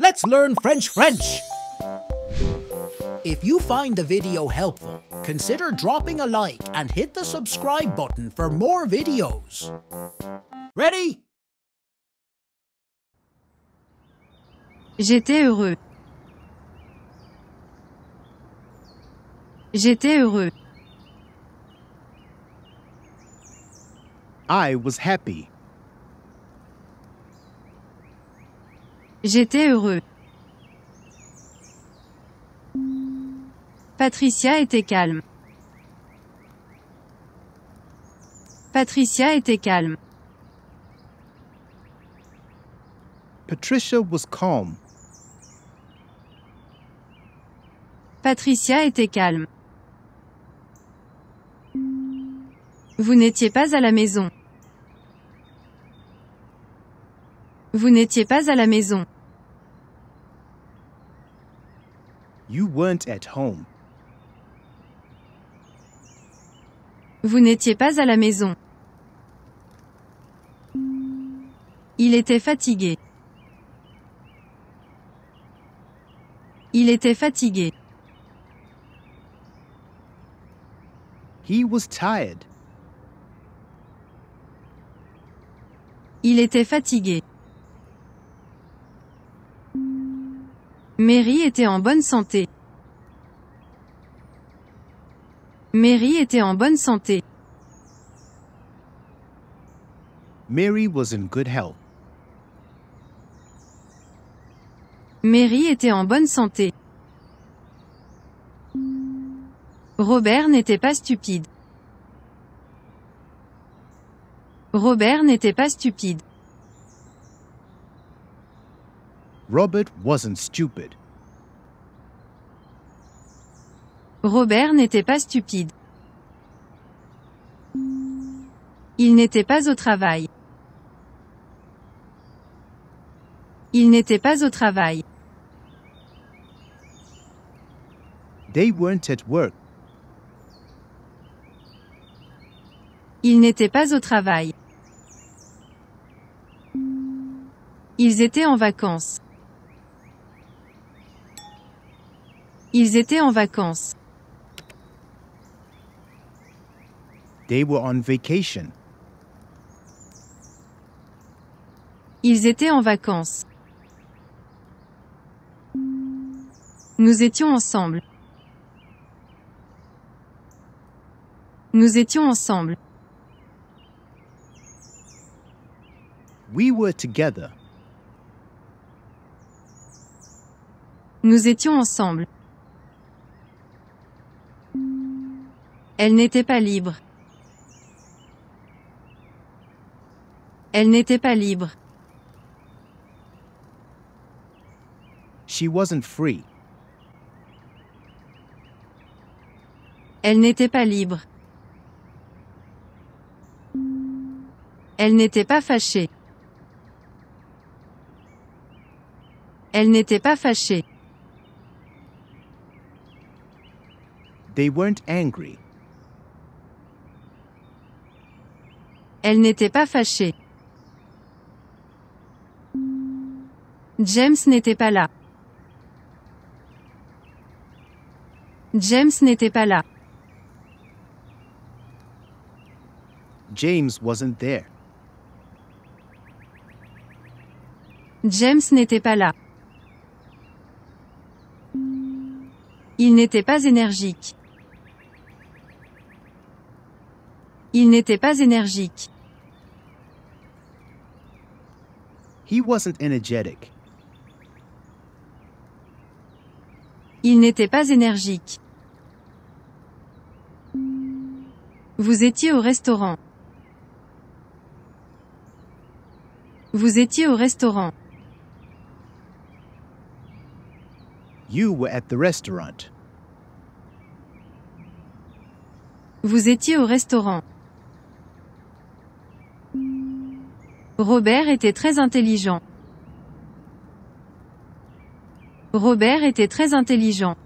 Let's learn French. If you find the video helpful, consider dropping a like and hit the subscribe button for more videos. Ready? J'étais heureux. J'étais heureux. I was happy. J'étais heureux. Patricia était calme. Patricia était calme. Patricia was calm. Patricia était calme. Vous n'étiez pas à la maison. Vous n'étiez pas à la maison. You weren't at home. Vous n'étiez pas à la maison. Il était fatigué. Il était fatigué. He was tired. Il était fatigué. Mary était en bonne santé. Mary était en bonne santé. Mary was in good health. Mary était en bonne santé. Robert n'était pas stupide. Robert n'était pas stupide. Robert wasn't stupid. Robert n'était pas stupide. Il n'était pas au travail. Il n'était pas au travail. They weren't at work. Il n'était pas au travail. Ils étaient en vacances. Ils étaient en vacances. They were on vacation. Ils étaient en vacances. Nous étions ensemble. Nous étions ensemble. We were together. Nous étions ensemble. Elle n'était pas libre. Elle n'était pas libre. She wasn't free. Elle n'était pas libre. Elle n'était pas fâchée. Elle n'était pas fâchée. They weren't angry. Elle n'était pas fâchée. James n'était pas là. James n'était pas là. James wasn't there. James n'était pas là. Il n'était pas énergique. Il n'était pas énergique. He wasn't energetic. Il n'était pas énergique. Vous étiez au restaurant. Vous étiez au restaurant. You were at the restaurant. Vous étiez au restaurant. Robert était très intelligent. Robert était très intelligent.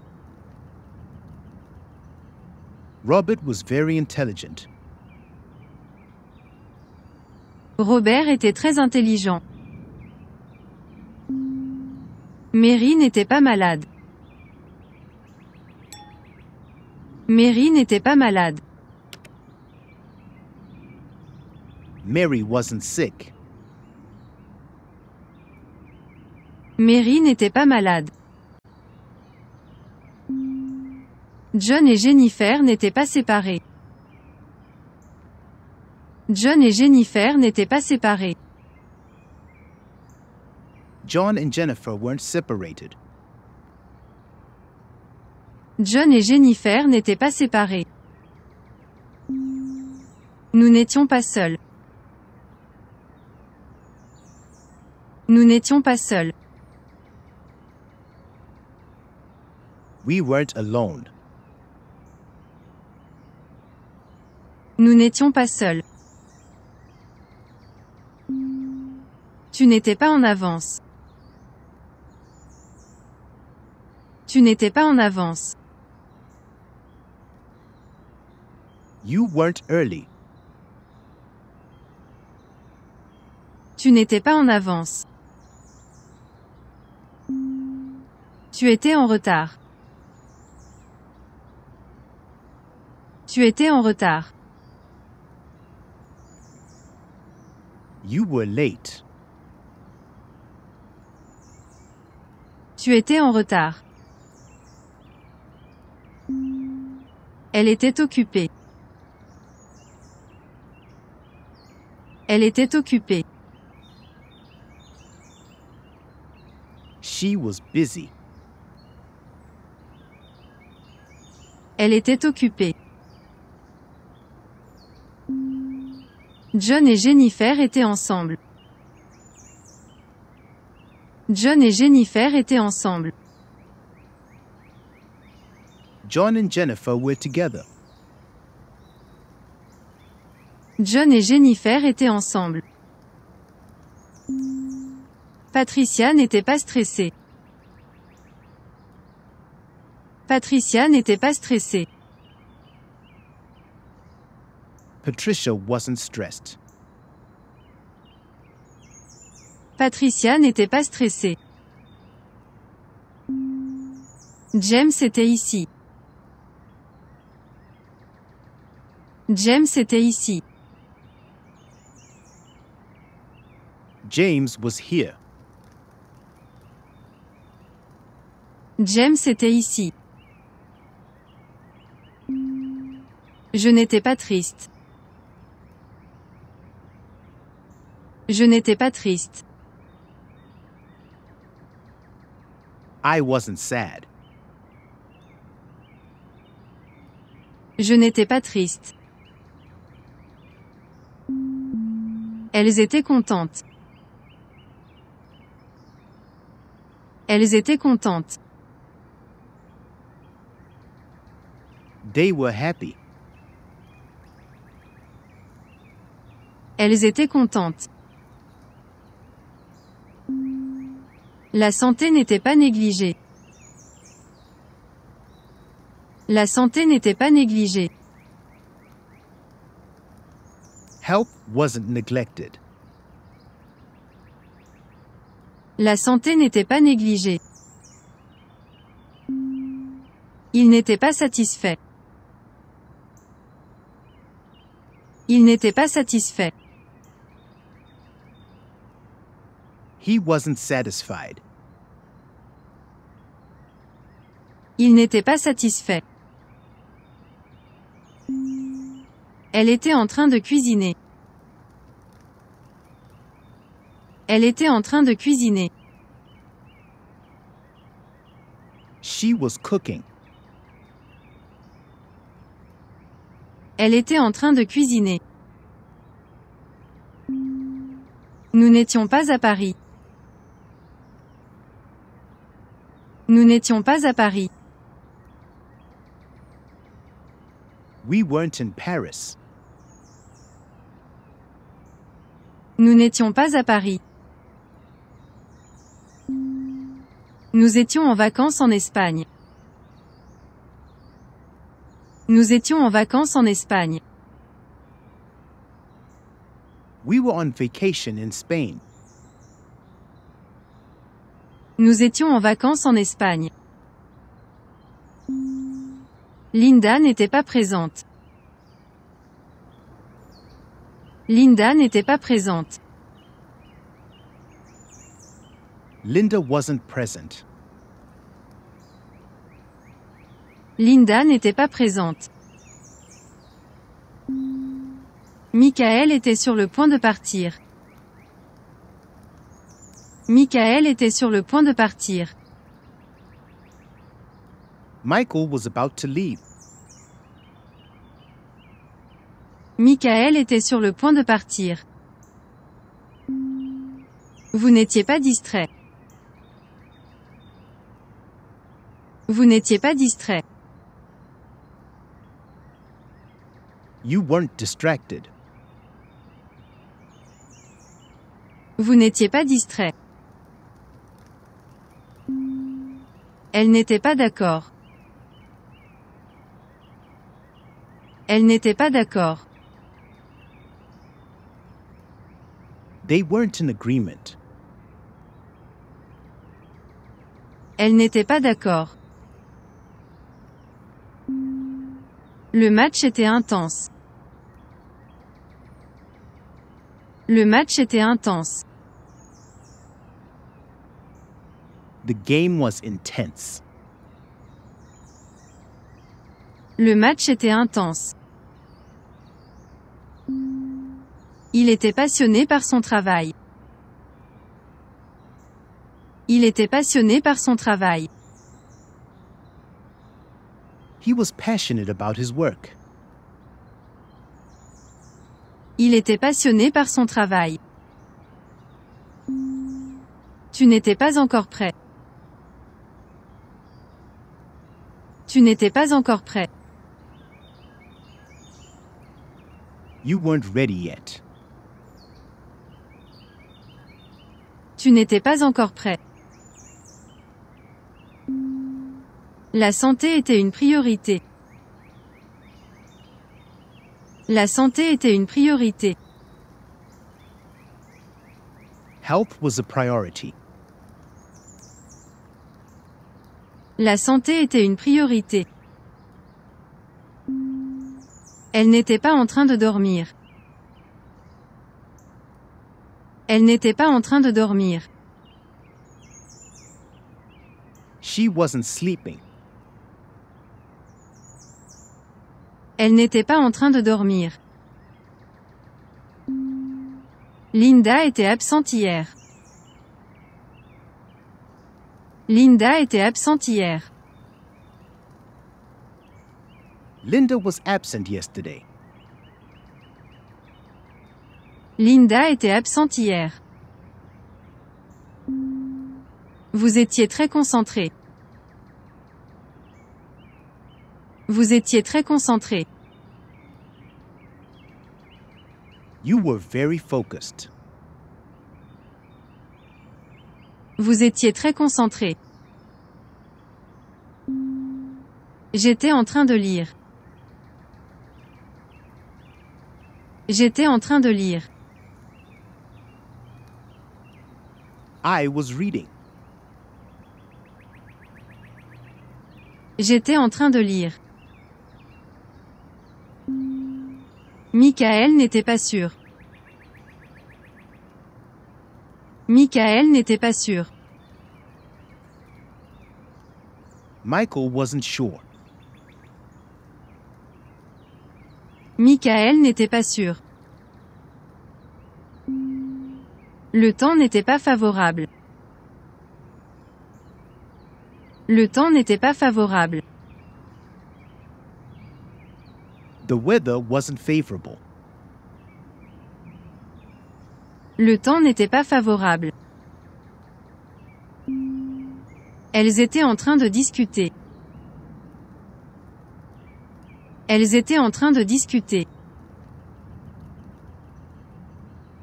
Robert was very intelligent. Robert était très intelligent. Mary n'était pas malade. Mary n'était pas malade. Mary wasn't sick. Mary n'était pas malade. John et Jennifer n'étaient pas séparés. John et Jennifer n'étaient pas séparés. John and Jennifer weren't separated. John et Jennifer n'étaient pas séparés. Nous n'étions pas seuls. Nous n'étions pas seuls. We weren't alone. Nous n'étions pas seuls. Tu n'étais pas en avance. Tu n'étais pas en avance. You weren't early. Tu n'étais pas en avance. Tu étais en retard. Tu étais en retard. You were late. Tu étais en retard. Elle était occupée. Elle était occupée. She was busy. Elle était occupée. John et Jennifer étaient ensemble. John et Jennifer étaient ensemble. John and Jennifer were together. John et Jennifer étaient ensemble. Patricia n'était pas stressée. Patricia n'était pas stressée. Patricia wasn't stressed. Patricia n'était pas stressée. James était ici. James était ici. James was here. James était ici. Je n'étais pas triste. Je n'étais pas triste. I wasn't sad. Je n'étais pas triste. Elles étaient contentes. Elles étaient contentes. They were happy. Elles étaient contentes. La santé n'était pas négligée. La santé n'était pas négligée. Health wasn't neglected. La santé n'était pas négligée. Il n'était pas satisfait. Il n'était pas satisfait. He wasn't satisfied. Il n'était pas satisfait. Elle était en train de cuisiner. Elle était en train de cuisiner. She was cooking. Elle était en train de cuisiner. Nous n'étions pas à Paris. Nous n'étions pas à Paris. We weren't in Paris. Nous n'étions pas à Paris. Nous étions en vacances en Espagne. Nous étions en vacances en Espagne. We were on vacation in Spain. Nous étions en vacances en Espagne. Linda n'était pas présente. Linda n'était pas présente. Linda wasn't present. Linda n'était pas présente. Michael était sur le point de partir. Michael était sur le point de partir. Michael was about to leave. Michael était sur le point de partir. Vous n'étiez pas distrait. Vous n'étiez pas distrait. You weren't distracted. Vous n'étiez pas distrait. Elle n'était pas d'accord. Elle n'était pas d'accord. They weren't in agreement. Elle n'était pas d'accord. Le match était intense. Le match était intense. The game was intense. Le match était intense. Il était passionné par son travail. Il était passionné par son travail. He was passionate about his work. Il était passionné par son travail. Tu n'étais pas encore prêt. Tu n'étais pas encore prêt. You weren't ready yet. Tu n'étais pas encore prêt. La santé était une priorité. La santé était une priorité. Health was a priority. La santé était une priorité. Elle n'était pas en train de dormir. Elle n'était pas en train de dormir. She wasn't sleeping. Elle n'était pas en train de dormir. Linda était absente hier. Linda était absente hier. Linda was absent yesterday. Linda était absente hier. Vous étiez très concentré. Vous étiez très concentré. You were very focused. Vous étiez très concentré. J'étais en train de lire. J'étais en train de lire. I was reading. J'étais en train de lire. Michael n'était pas sûr. Michael n'était pas sûr. Michael wasn't sure. Michael n'était pas sûr. Le temps n'était pas favorable. Le temps n'était pas favorable. The weather wasn't favorable. Le temps n'était pas favorable. Elles étaient en train de discuter. Elles étaient en train de discuter.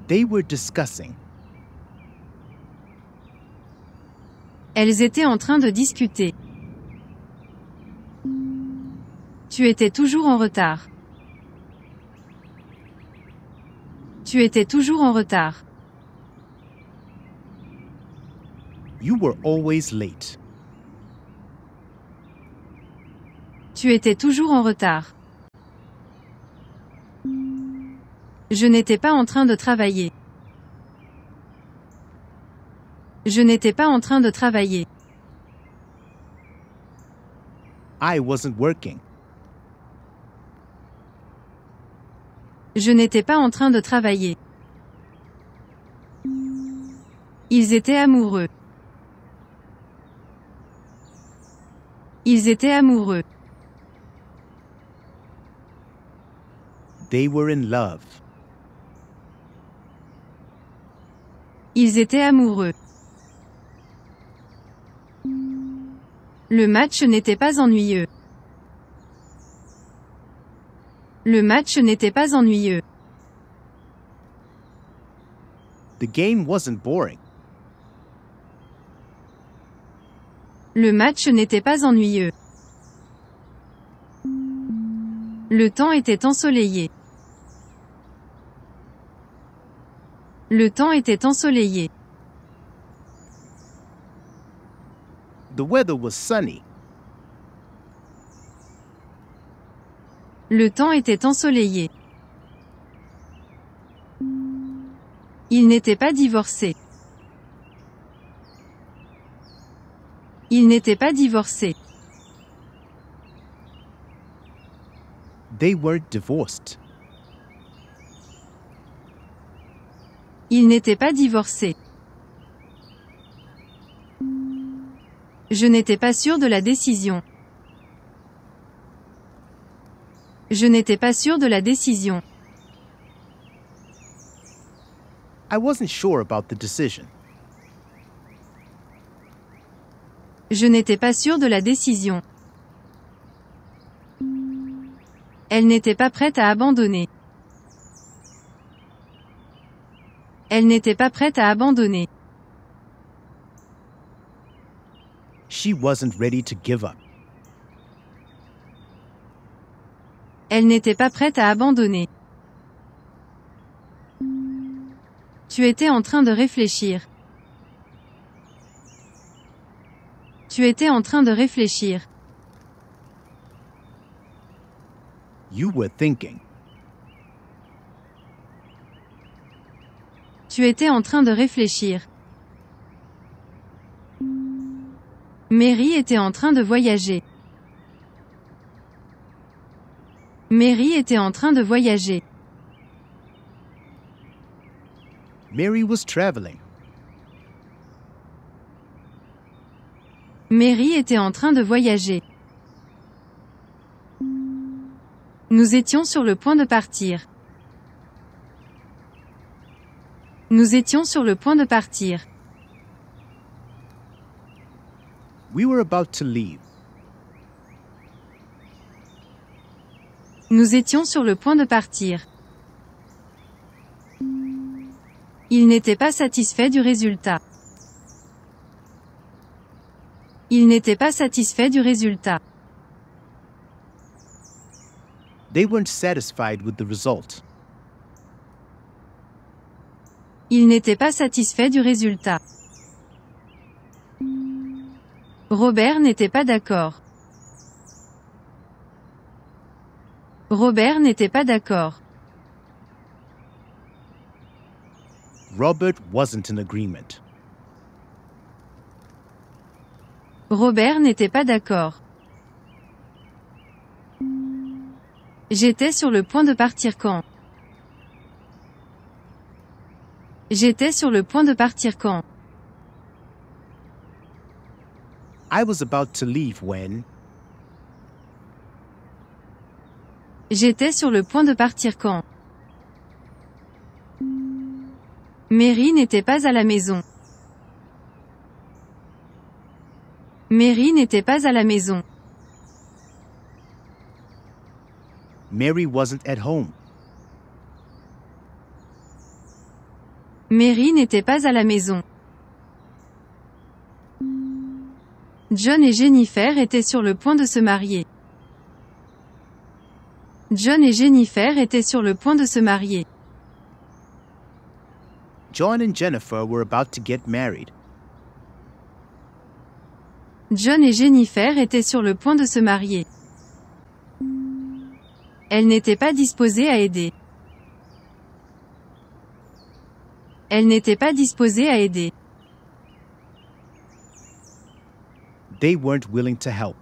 They were discussing. Elles étaient en train de discuter. Tu étais toujours en retard. Tu étais toujours en retard. You were always late. Tu étais toujours en retard. Je n'étais pas en train de travailler. Je n'étais pas en train de travailler. I wasn't working. Je n'étais pas en train de travailler. Ils étaient amoureux. Ils étaient amoureux. They were in love. Ils étaient amoureux. Le match n'était pas ennuyeux. Le match n'était pas ennuyeux. The game wasn't boring. Le match n'était pas ennuyeux. Le temps était ensoleillé. Le temps était ensoleillé. The weather was sunny. Le temps était ensoleillé. Ils n'étaient pas divorcés. Ils n'étaient pas divorcés. They were divorced. Ils n'étaient pas divorcés. Je n'étais pas sûr de la décision. Je n'étais pas sûr de la décision. I wasn't sure about the decision. Je n'étais pas sûr de la décision. Elle n'était pas prête à abandonner. Elle n'était pas prête à abandonner. She wasn't ready to give up. Elle n'était pas prête à abandonner. Tu étais en train de réfléchir. Tu étais en train de réfléchir. You were thinking. Tu étais en train de réfléchir. Mary était en train de voyager. Mary était en train de voyager. Mary was traveling. Mary était en train de voyager. Nous étions sur le point de partir. Nous étions sur le point de partir. We were about to leave. Nous étions sur le point de partir. Il n'était pas satisfait du résultat. Il n'était pas satisfait du résultat. They weren't satisfied with the result. Il n'était pas satisfait du résultat. Robert n'était pas d'accord. Robert n'était pas d'accord. Robert wasn't in agreement. Robert n'était pas d'accord. J'étais sur le point de partir quand? J'étais sur le point de partir quand? I was about to leave when. J'étais sur le point de partir quand? Mary n'était pas à la maison. Mary n'était pas à la maison. Mary wasn't at home. Mary n'était pas à la maison. John et Jennifer étaient sur le point de se marier. John et Jennifer étaient sur le point de se marier. John and Jennifer were about to get married. John et Jennifer étaient sur le point de se marier. Elle n'était pas disposée à aider. Elle n'était pas disposée à aider. They weren't willing to help.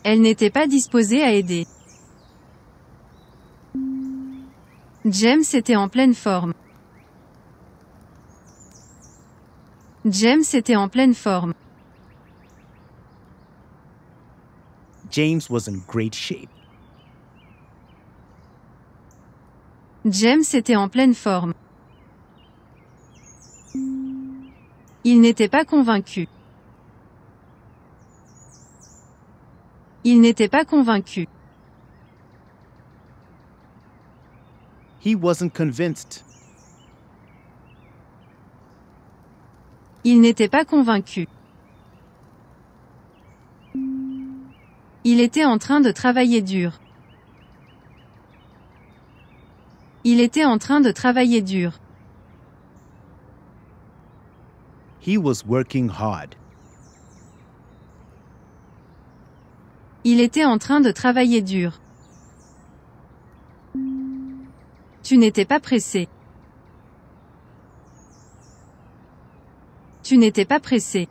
Elle n'était pas disposée à aider. James était en pleine forme. James était en pleine forme. James was in great shape. James était en pleine forme. Il n'était pas convaincu. Il n'était pas convaincu. He wasn't convinced. Il n'était pas convaincu. Il était en train de travailler dur. Il était en train de travailler dur. He was working hard. Il était en train de travailler dur. Tu n'étais pas pressé. Tu n'étais pas pressé.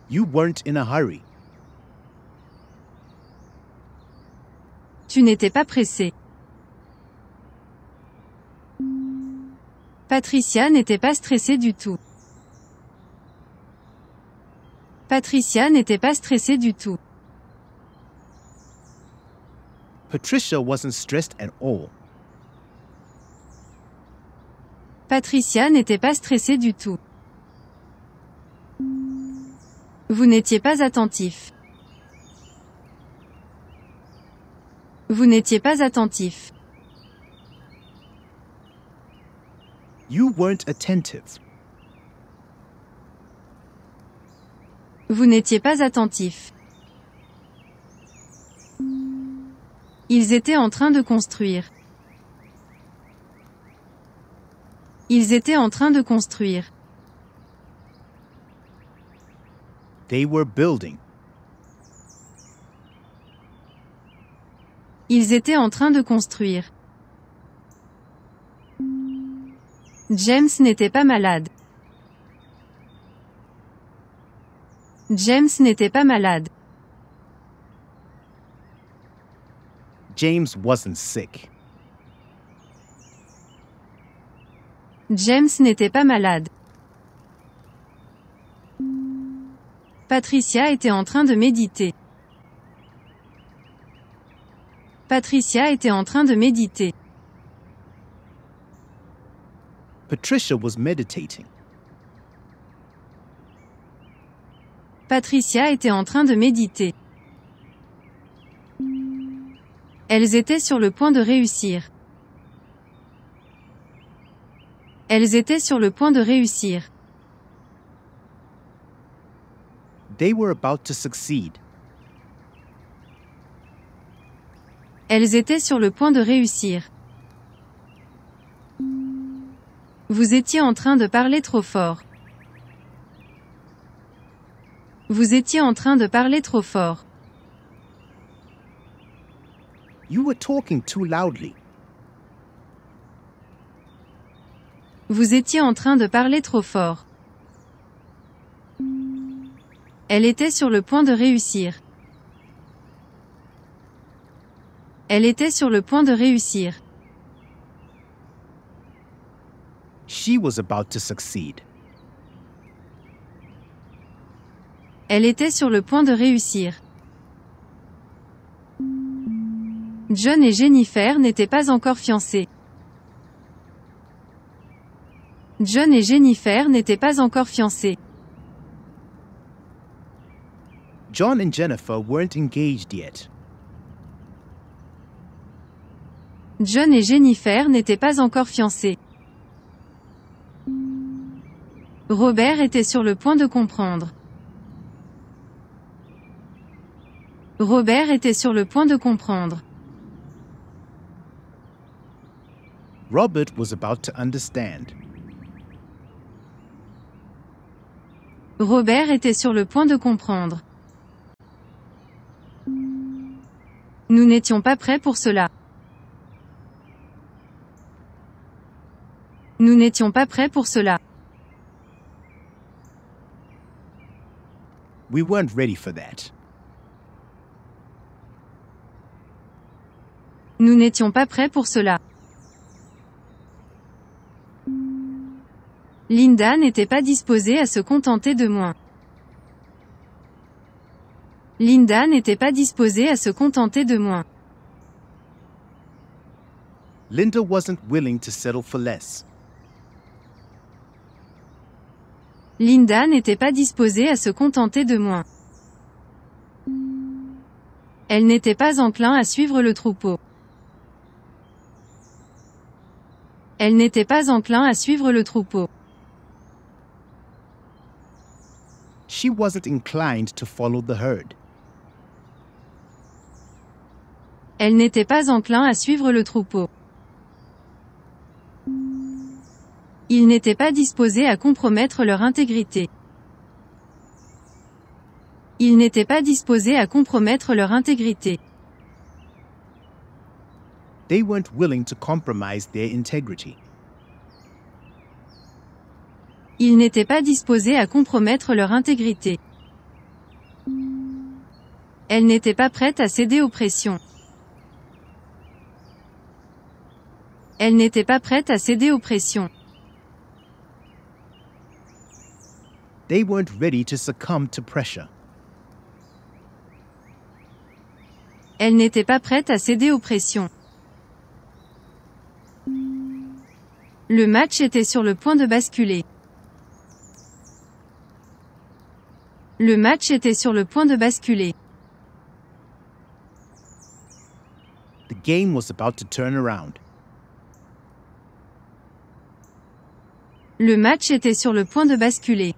You weren't in a hurry. Tu n'étais pas pressé. Patricia n'était pas stressée du tout. Patricia n'était pas stressée du tout. Patricia wasn't stressed at all. Patricia n'était pas stressée du tout. Vous n'étiez pas attentif. Vous n'étiez pas attentif. You weren't attentive. Vous n'étiez pas attentif. Ils étaient en train de construire. Ils étaient en train de construire. They were building. Ils étaient en train de construire. James n'était pas malade. James n'était pas malade. James wasn't sick. James n'était pas malade. Patricia était en train de méditer. Patricia était en train de méditer. Patricia was meditating. Patricia était en train de méditer. Elles étaient sur le point de réussir. Elles étaient sur le point de réussir. They were about to succeed. Elles étaient sur le point de réussir. Vous étiez en train de parler trop fort. Vous étiez en train de parler trop fort. You were talking too loudly. Vous étiez en train de parler trop fort. Elle était sur le point de réussir. Elle était sur le point de réussir. She was about to succeed. Elle était sur le point de réussir. John et Jennifer n'étaient pas encore fiancés. John et Jennifer n'étaient pas encore fiancés. John and Jennifer weren't engaged yet. John et Jennifer n'étaient pas encore fiancés. Robert était sur le point de comprendre. Robert était sur le point de comprendre. Robert was about to understand. Robert était sur le point de comprendre. Nous n'étions pas prêts pour cela. Nous n'étions pas prêts pour cela. We weren't ready for that. Nous n'étions pas prêts pour cela. Linda n'était pas disposée à se contenter de moins. Linda n'était pas disposée à se contenter de moins. Linda wasn't willing to settle for less. Linda n'était pas disposée à se contenter de moins. Elle n'était pas enclin à suivre le troupeau. Elle n'était pas enclin à suivre le troupeau. She wasn't inclined to follow the herd. Elle n'était pas enclin à suivre le troupeau. Ils n'étaient pas disposés à compromettre leur intégrité. Ils n'étaient pas disposés à compromettre leur intégrité. They weren't willing to compromise their integrity. Ils n'étaient pas disposés à compromettre leur intégrité. Elle n'était pas prête à céder aux pressions. Elle n'était pas prête à céder aux pressions. They weren't ready to succumb to pressure. Elle n'était pas prête à céder aux pressions. Le match était sur le point de basculer. Le match était sur le point de basculer. The game was about to turn around. Le match était sur le point de basculer.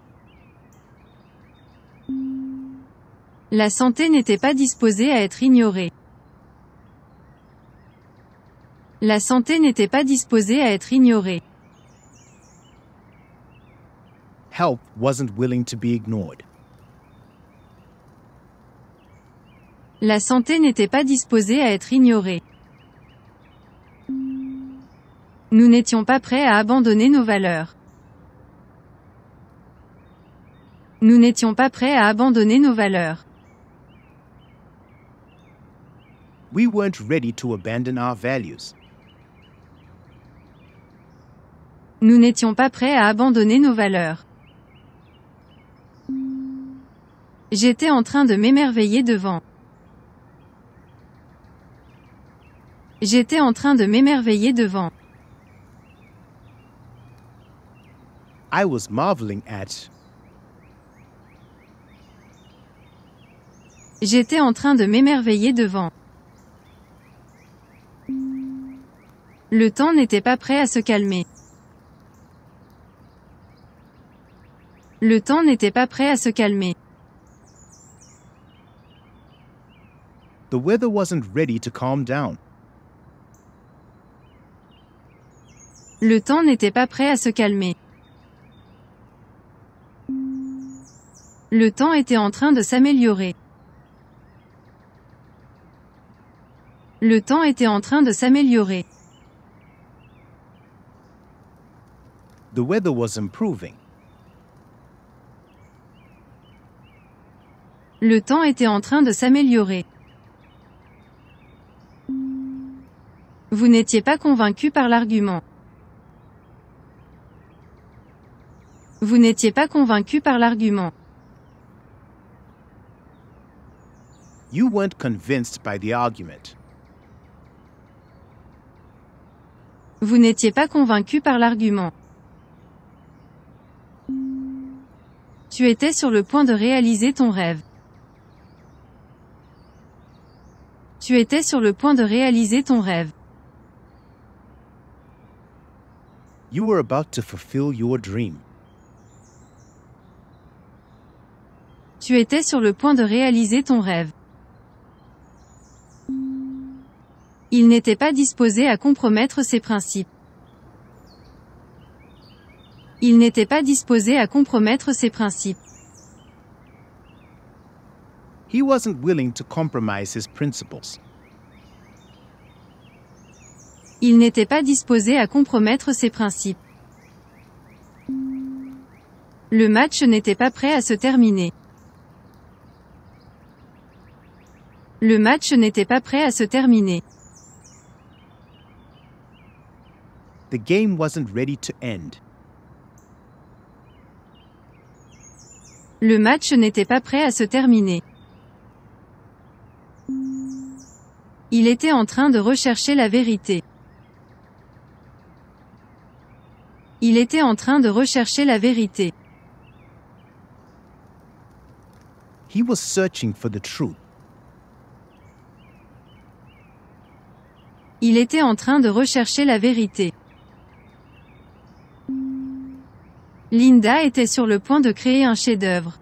La santé n'était pas disposée à être ignorée. La santé n'était pas disposée à être ignorée. Help wasn't willing to be ignored. La santé n'était pas disposée à être ignorée. Nous n'étions pas prêts à abandonner nos valeurs. Nous n'étions pas prêts à abandonner nos valeurs. We weren't ready to abandon our values. Nous n'étions pas prêts à abandonner nos valeurs. J'étais en train de m'émerveiller devant. J'étais en train de m'émerveiller devant. I was marveling at. J'étais en train de m'émerveiller devant. Le temps n'était pas prêt à se calmer. Le temps n'était pas prêt à se calmer. The weather wasn't ready to calm down. Le temps n'était pas prêt à se calmer. Le temps était en train de s'améliorer. Le temps était en train de s'améliorer. The weather was improving. Le temps était en train de s'améliorer. Vous n'étiez pas convaincu par l'argument. Vous n'étiez pas convaincu par l'argument. You weren't convinced by the argument. Vous n'étiez pas convaincu par l'argument. Tu étais sur le point de réaliser ton rêve. Tu étais sur le point de réaliser ton rêve. You were about to fulfill your dream. Tu étais sur le point de réaliser ton rêve. Il n'était pas disposé à compromettre ses principes. Il n'était pas disposé à compromettre ses principes. He wasn't willing to compromise his principles. Il n'était pas disposé à compromettre ses principes. Le match n'était pas prêt à se terminer. Le match n'était pas prêt à se terminer. The game wasn't ready to end. Le match n'était pas prêt à se terminer. Il était en train de rechercher la vérité. Il était en train de rechercher la vérité. He was searching for the truth. Il était en train de rechercher la vérité. Linda était sur le point de créer un chef-d'œuvre.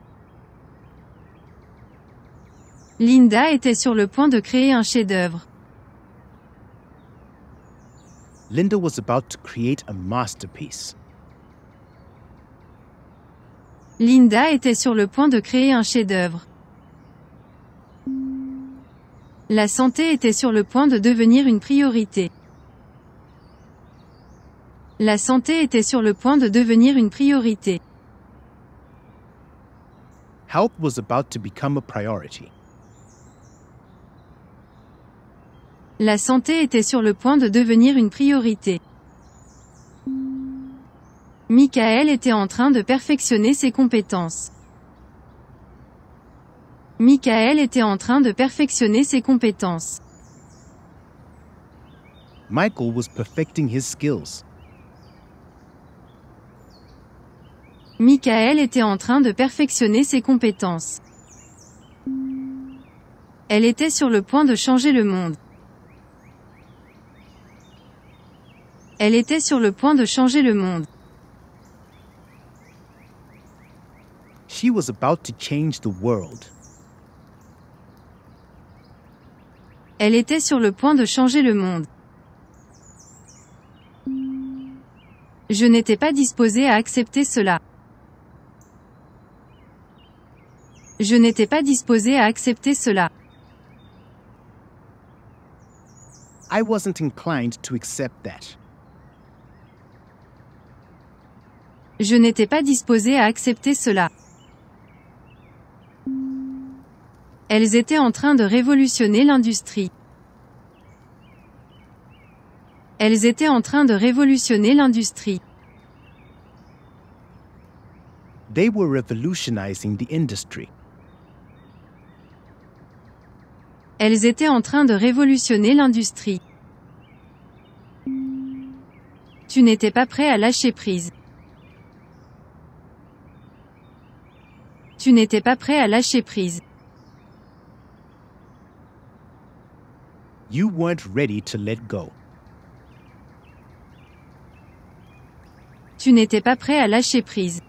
Linda était sur le point de créer un chef-d'œuvre. Linda was about to create a masterpiece. Linda était sur le point de créer un chef-d'œuvre. La santé était sur le point de devenir une priorité. La santé était sur le point de devenir une priorité. Health was about to become a priority. La santé était sur le point de devenir une priorité. Michael était en train de perfectionner ses compétences. Michael était en train de perfectionner ses compétences. Michael was perfecting his skills. Michael était en train de perfectionner ses compétences. Elle était sur le point de changer le monde. Elle était sur le point de changer le monde. She was about to change the world. Elle était sur le point de changer le monde. Je n'étais pas disposé à accepter cela. Je n'étais pas disposé à accepter cela. I wasn't inclined to accept that. Je n'étais pas disposé à accepter cela. Elles étaient en train de révolutionner l'industrie. Elles étaient en train de révolutionner l'industrie. They were revolutionizing the industry. Elles étaient en train de révolutionner l'industrie. Tu n'étais pas prêt à lâcher prise. Tu n'étais pas prêt à lâcher prise. You weren't ready to let go. Tu n'étais pas prêt à lâcher prise.